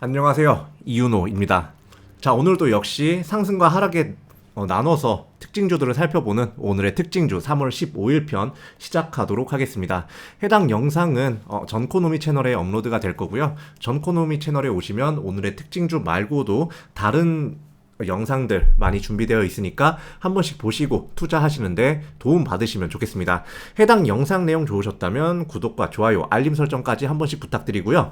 안녕하세요. 이윤호입니다. 자, 오늘도 역시 상승과 하락에 나눠서 특징주들을 살펴보는 오늘의 특징주 3월 15일 편 시작하도록 하겠습니다. 해당 영상은 전코노미 채널에 업로드가 될 거고요. 전코노미 채널에 오시면 오늘의 특징주 말고도 다른 영상들 많이 준비되어 있으니까 한 번씩 보시고 투자하시는데 도움 받으시면 좋겠습니다. 해당 영상 내용 좋으셨다면 구독과 좋아요, 알림 설정까지 한 번씩 부탁드리고요.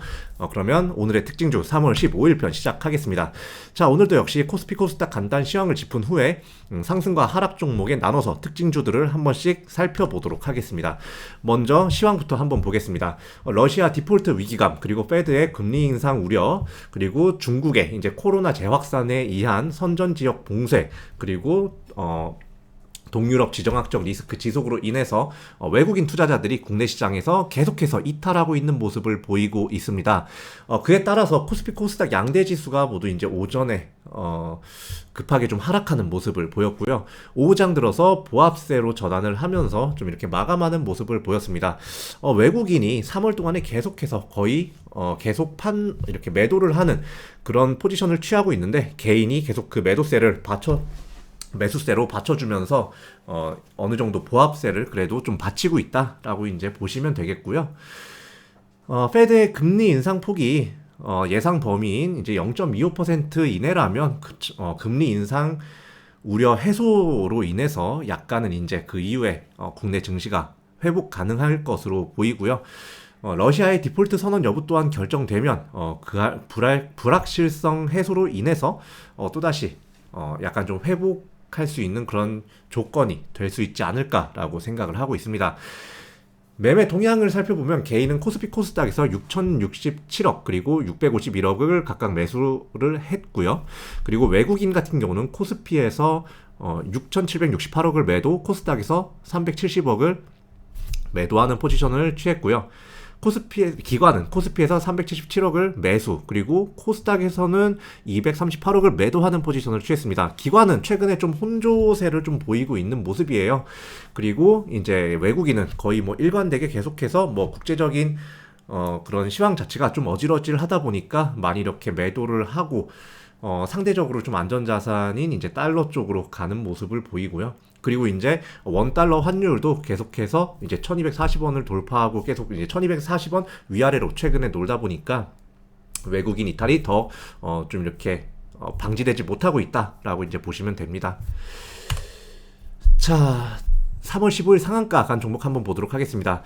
그러면 오늘의 특징주 3월 15일 편 시작하겠습니다. 자, 오늘도 역시 코스피 코스닥 간단 시황을 짚은 후에 상승과 하락 종목에 나눠서 특징주들을 한 번씩 살펴보도록 하겠습니다. 먼저 시황부터 한번 보겠습니다. 러시아 디폴트 위기감, 그리고 페드의 금리 인상 우려, 그리고 중국의 이제 코로나 재확산에 의한 선전 지역 봉쇄, 그리고 동유럽 지정학적 리스크 지속으로 인해서 외국인 투자자들이 국내 시장에서 계속해서 이탈하고 있는 모습을 보이고 있습니다. 그에 따라서 코스피 코스닥 양대 지수가 모두 이제 오전에 급하게 좀 하락하는 모습을 보였고요. 오후장 들어서 보합세로 전환을 하면서 좀 이렇게 마감하는 모습을 보였습니다. 외국인이 3월 동안에 계속해서 거의 계속 이렇게 매도를 하는 그런 포지션을 취하고 있는데, 개인이 계속 그 매수세로 받쳐주면서 어느 정도 보합세를 그래도 좀 받치고 있다라고 이제 보시면 되겠고요. 페드의 금리 인상 폭이 예상 범위인 이제 0.25% 이내라면 금리 인상 우려 해소로 인해서 약간은 이제 그 이후에 국내 증시가 회복 가능할 것으로 보이고요. 러시아의 디폴트 선언 여부 또한 결정되면 불확실성 해소로 인해서 또다시 약간 좀 회복할 수 있는 그런 조건이 될 수 있지 않을까라고 생각을 하고 있습니다. 매매 동향을 살펴보면 개인은 코스피 코스닥에서 6,067억 그리고 651억을 각각 매수를 했고요. 그리고 외국인 같은 경우는 코스피에서 6,768억을 매도, 코스닥에서 370억을 매도하는 포지션을 취했고요. 기관은 코스피에서 377억을 매수, 그리고 코스닥에서는 238억을 매도하는 포지션을 취했습니다. 기관은 최근에 좀 혼조세를 좀 보이고 있는 모습이에요. 그리고 이제 외국인은 거의 뭐 일관되게 계속해서 뭐 국제적인 그런 시황 자체가 좀 어질어질하다 보니까 많이 이렇게 매도를 하고 상대적으로 좀 안전자산인 이제 달러 쪽으로 가는 모습을 보이고요. 그리고 이제 원달러 환율도 계속해서 이제 1240원을 돌파하고 계속 이제 1240원 위아래로 최근에 놀다 보니까 외국인 이탈이 더 좀 이렇게 방지되지 못하고 있다라고 이제 보시면 됩니다. 자, 3월 15일 상한가 간 종목 한번 보도록 하겠습니다.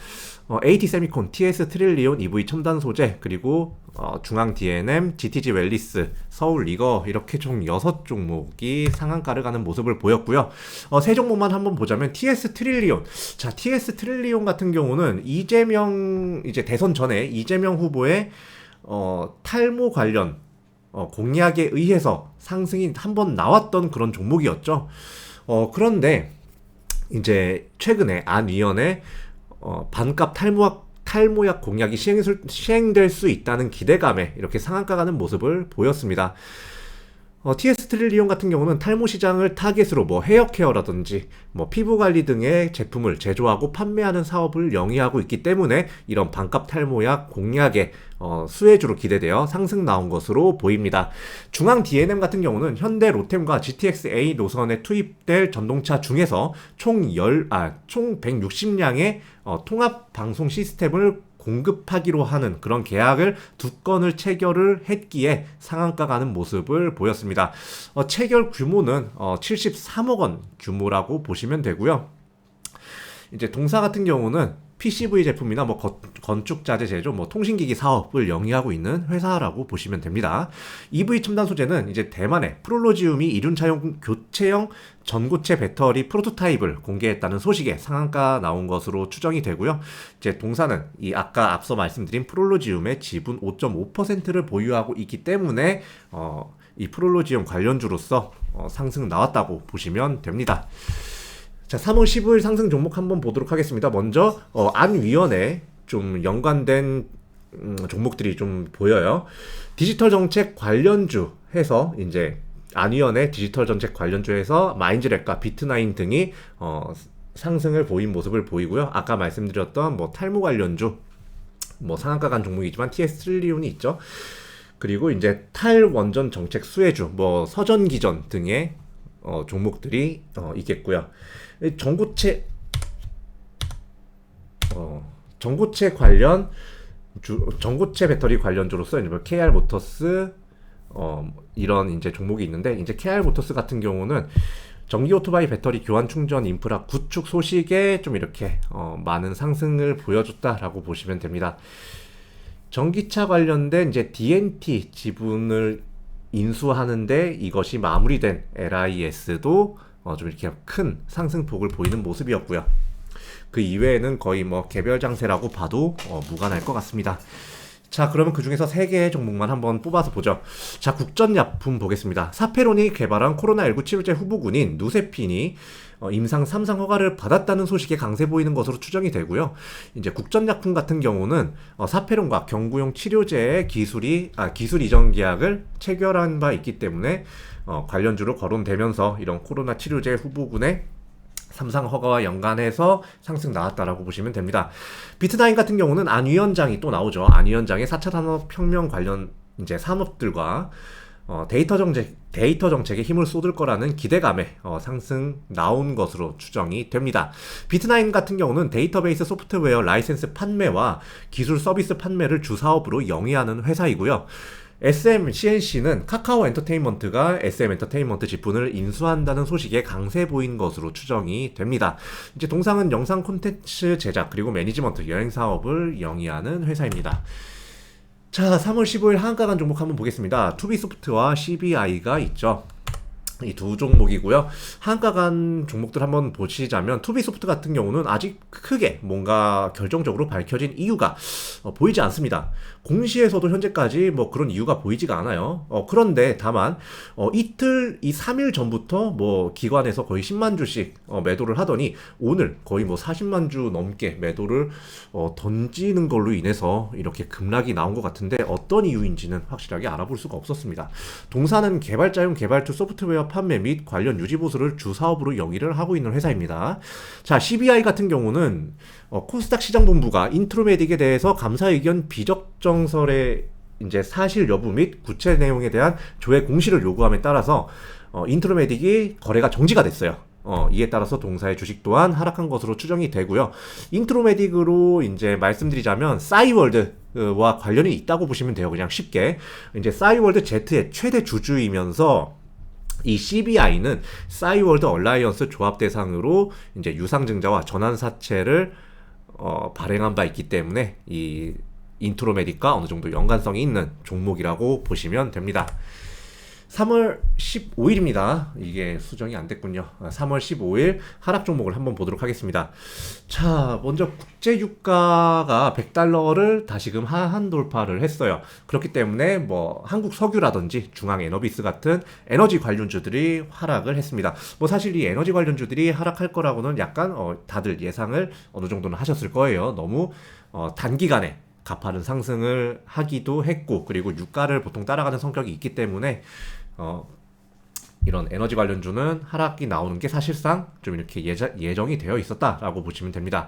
AT 세미콘, TS 트릴리온, EV 첨단 소재, 그리고 중앙 D&M, GTG 웰리스, 서울 리거, 이렇게 총 6종목이 상한가를 가는 모습을 보였고요. 세 종목만 한번 보자면 TS 트릴리온. 자, TS 트릴리온 같은 경우는 이제 대선 전에 이재명 후보의 탈모 관련 공약에 의해서 상승이 한번 나왔던 그런 종목이었죠. 그런데 이제 최근에 안 위원회 반값 탈모약 공약이 시행될 수 있다는 기대감에 이렇게 상한가 가는 모습을 보였습니다. TS 트릴리온 같은 경우는 탈모 시장을 타겟으로 뭐 헤어케어라든지 뭐 피부관리 등의 제품을 제조하고 판매하는 사업을 영위하고 있기 때문에 이런 반값 탈모약 공약의 수혜주로 기대되어 상승 나온 것으로 보입니다. 중앙 D&M 같은 경우는 현대 로템과 GTX-A 노선에 투입될 전동차 중에서 총 160량의 통합 방송 시스템을 공급하기로 하는 그런 계약을 2건을 체결을 했기에 상한가 가는 모습을 보였습니다. 체결 규모는 73억 원 규모라고 보시면 되고요. 이제 동사 같은 경우는 PCV 제품이나 뭐 건축자재 제조, 뭐 통신기기 사업을 영위하고 있는 회사라고 보시면 됩니다. EV 첨단 소재는 이제 대만의 프롤로지움이 이륜차용 교체형 전고체 배터리 프로토타입을 공개했다는 소식에 상한가 나온 것으로 추정이 되고요. 이제 동사는 아까 앞서 말씀드린 프롤로지움의 지분 5.5%를 보유하고 있기 때문에 이 프롤로지움 관련주로서 상승 나왔다고 보시면 됩니다. 자, 3월 15일 상승 종목 한번 보도록 하겠습니다. 먼저 안 위원회 좀 연관된 종목들이 좀 보여요. 디지털 정책 관련주 해서 이제 안 위원회 디지털 정책 관련주에서 마인즈랩과 비트나인 등이 상승을 보인 모습을 보이고요. 아까 말씀드렸던 뭐 탈모 관련주 뭐 상한가 간 종목이지만 TS 트릴리온이 있죠. 그리고 이제 탈원전 정책 수혜주, 뭐 서전기전 등의 종목들이 있겠고요. 전고체 전고체 관련 전고체 배터리 관련주로서 이제 뭐 KR 모터스 이런 이제 종목이 있는데, 이제 KR 모터스 같은 경우는 전기 오토바이 배터리 교환 충전 인프라 구축 소식에 좀 이렇게 많은 상승을 보여줬다라고 보시면 됩니다. 전기차 관련된 이제 DNT 지분을 인수하는데 이것이 마무리된 LIS도 좀 이렇게 큰 상승폭을 보이는 모습이었고요. 그 이외에는 거의 뭐 개별 장세라고 봐도 무관할 것 같습니다. 자, 그러면 그 중에서 3개의 종목만 한번 뽑아서 보죠. 자, 국전약품 보겠습니다. 사페론이 개발한 코로나19 치료제 후보군인 누세핀이 임상 3상 허가를 받았다는 소식에 강세 보이는 것으로 추정이 되고요. 이제 국전약품 같은 경우는 사페론과 경구용 치료제의 기술 이전 계약을 체결한 바 있기 때문에 관련주로 거론되면서 이런 코로나 치료제 후보군의 3상 허가와 연관해서 상승 나왔다라고 보시면 됩니다. 비트나인 같은 경우는 안 위원장이 또 나오죠. 안 위원장의 4차 산업혁명 관련 이제 산업들과 데이터 정책에 힘을 쏟을 거라는 기대감에 상승 나온 것으로 추정이 됩니다. 비트나인 같은 경우는 데이터베이스 소프트웨어 라이센스 판매와 기술 서비스 판매를 주 사업으로 영위하는 회사이고요. CNC는 카카오 엔터테인먼트가 SM 엔터테인먼트 지분을 인수한다는 소식에 강세 보인 것으로 추정이 됩니다. 이제 동상은 영상 콘텐츠 제작 그리고 매니지먼트 여행 사업을 영위하는 회사입니다. 자, 3월 15일 하한가 종목 한번 보겠습니다. 투비소프트와 CBI가 있죠. 이 두 종목이고요. 하한가 종목들 한번 보시자면 투비소프트 같은 경우는 아직 크게 뭔가 결정적으로 밝혀진 이유가 보이지 않습니다. 공시에서도 현재까지 뭐 그런 이유가 보이지가 않아요. 그런데 다만 이 3일 전부터 뭐 기관에서 거의 10만 주씩 매도를 하더니 오늘 거의 뭐 40만 주 넘게 매도를 던지는 걸로 인해서 이렇게 급락이 나온 것 같은데, 어떤 이유인지는 확실하게 알아볼 수가 없었습니다. 동사는 개발자용 개발투 소프트웨어 판매 및 관련 유지 보수를 주 사업으로 영위를 하고 있는 회사입니다. 자, CBI 같은 경우는 코스닥 시장본부가 인트로메딕에 대해서 감사 의견 비적정설의 이제 사실 여부 및 구체 내용에 대한 조회 공시를 요구함에 따라서 인트로메딕이 거래가 정지가 됐어요. 이에 따라서 동사의 주식 또한 하락한 것으로 추정이 되고요. 인트로메딕으로 이제 말씀드리자면 싸이월드와 관련이 있다고 보시면 돼요. 그냥 쉽게. 이제 싸이월드 Z의 최대 주주이면서 이 CBI는 싸이월드 얼라이언스 조합 대상으로 이제 유상증자와 전환사채를 발행한 바 있기 때문에 이 인트로메딕과 어느 정도 연관성이 있는 종목이라고 보시면 됩니다. 3월 15일입니다. 이게 수정이 안 됐군요. 3월 15일 하락 종목을 한번 보도록 하겠습니다. 자, 먼저 국제유가가 100달러를 다시금 하한 돌파를 했어요. 그렇기 때문에 뭐 한국석유라든지 중앙에너비스 같은 에너지 관련주들이 하락을 했습니다. 뭐 사실 이 에너지 관련주들이 하락할 거라고는 약간 다들 예상을 어느 정도는 하셨을 거예요. 너무 단기간에 가파른 상승을 하기도 했고, 그리고 유가를 보통 따라가는 성격이 있기 때문에 이런 에너지 관련주는 하락이 나오는 게 사실상 좀 이렇게 예정이 되어 있었다라고 보시면 됩니다.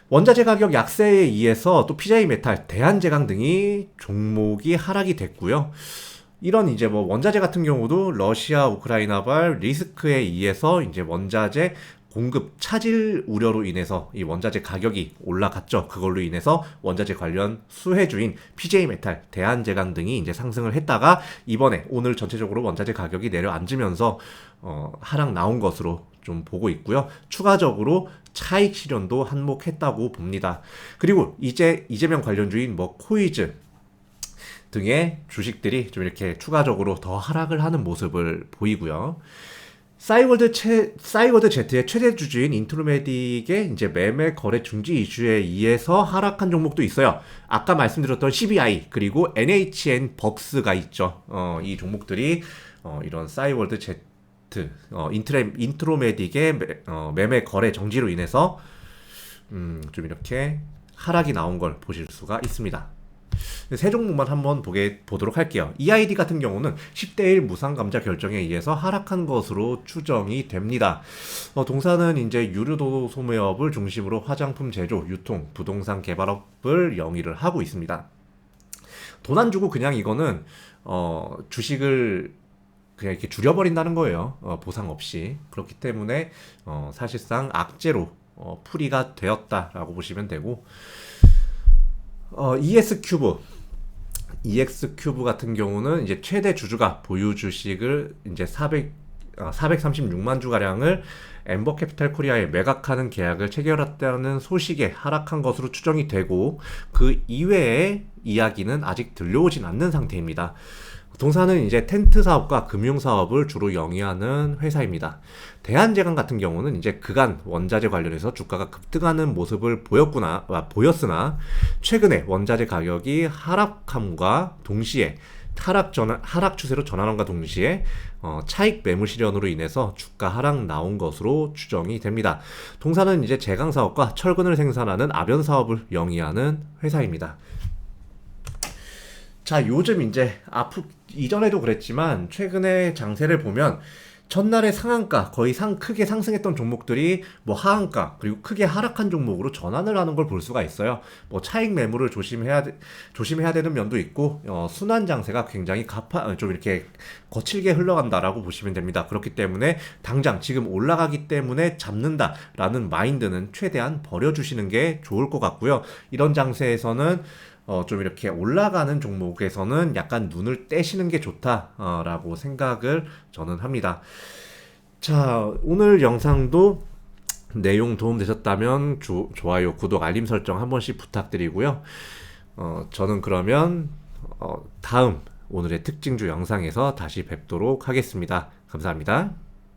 원자재 가격 약세에 의해서 또 PJ메탈, 대한제강 등이 종목이 하락이 됐고요. 이런 이제 뭐 원자재 같은 경우도 러시아 우크라이나발 리스크에 의해서 이제 원자재 공급 차질 우려로 인해서 이 원자재 가격이 올라갔죠. 그걸로 인해서 원자재 관련 수혜주인 PJ메탈, 대한제강 등이 이제 상승을 했다가 이번에 오늘 전체적으로 원자재 가격이 내려앉으면서 하락 나온 것으로 좀 보고 있고요. 추가적으로 차익 실현도 한몫했다고 봅니다. 그리고 이재명 관련주인 뭐 코이즈 등의 주식들이 좀 이렇게 추가적으로 더 하락을 하는 모습을 보이고요. 싸이월드 Z의 최대 주주인 인트로메딕의 이제 매매 거래 중지 이슈에 의해서 하락한 종목도 있어요. 아까 말씀드렸던 CBI 그리고 NHN 벅스가 있죠. 이 종목들이 이런 싸이월드 Z 인트로메딕의 매매 거래 정지로 인해서 좀 이렇게 하락이 나온 걸 보실 수가 있습니다. 세 종목만 한번 보도록 할게요. EID 같은 경우는 10대1 무상감자 결정에 의해서 하락한 것으로 추정이 됩니다. 동사는 이제 유류도 소매업을 중심으로 화장품 제조, 유통, 부동산 개발업을 영위를 하고 있습니다. 돈 안 주고 그냥 이거는 주식을 그냥 이렇게 줄여버린다는 거예요. 보상 없이. 그렇기 때문에 사실상 악재로 풀이가 되었다라고 보시면 되고, ES 큐브. EX 큐브 같은 경우는 이제 최대 주주가 보유 주식을 이제 436만 주 가량을 엠버 캐피탈 코리아에 매각하는 계약을 체결했다는 소식에 하락한 것으로 추정이 되고, 그 이외의 이야기는 아직 들려오진 않는 상태입니다. 동사는 이제 텐트 사업과 금융 사업을 주로 영위하는 회사입니다. 대한제강 같은 경우는 이제 그간 원자재 관련해서 주가가 급등하는 모습을 보였으나 최근에 원자재 가격이 하락함과 동시에 하락 추세로 전환함과 동시에 차익 매물 실현으로 인해서 주가 하락 나온 것으로 추정이 됩니다. 동사는 이제 제강 사업과 철근을 생산하는 아변 사업을 영위하는 회사입니다. 자, 요즘 이제 이전에도 그랬지만 최근에 장세를 보면 전날의 상한가 거의 크게 상승했던 종목들이 뭐 하한가 그리고 크게 하락한 종목으로 전환을 하는 걸 볼 수가 있어요. 뭐 차익 매물을 조심해야 되는 면도 있고, 순환 장세가 굉장히 좀 이렇게 거칠게 흘러간다라고 보시면 됩니다. 그렇기 때문에 당장 지금 올라가기 때문에 잡는다라는 마인드는 최대한 버려주시는 게 좋을 것 같고요. 이런 장세에서는 좀 이렇게 올라가는 종목에서는 약간 눈을 떼시는 게 좋다라고 생각을 저는 합니다. 자, 오늘 영상도 내용 도움되셨다면 좋아요, 구독, 알림 설정 한 번씩 부탁드리고요. 저는 그러면 다음 오늘의 특징주 영상에서 다시 뵙도록 하겠습니다. 감사합니다.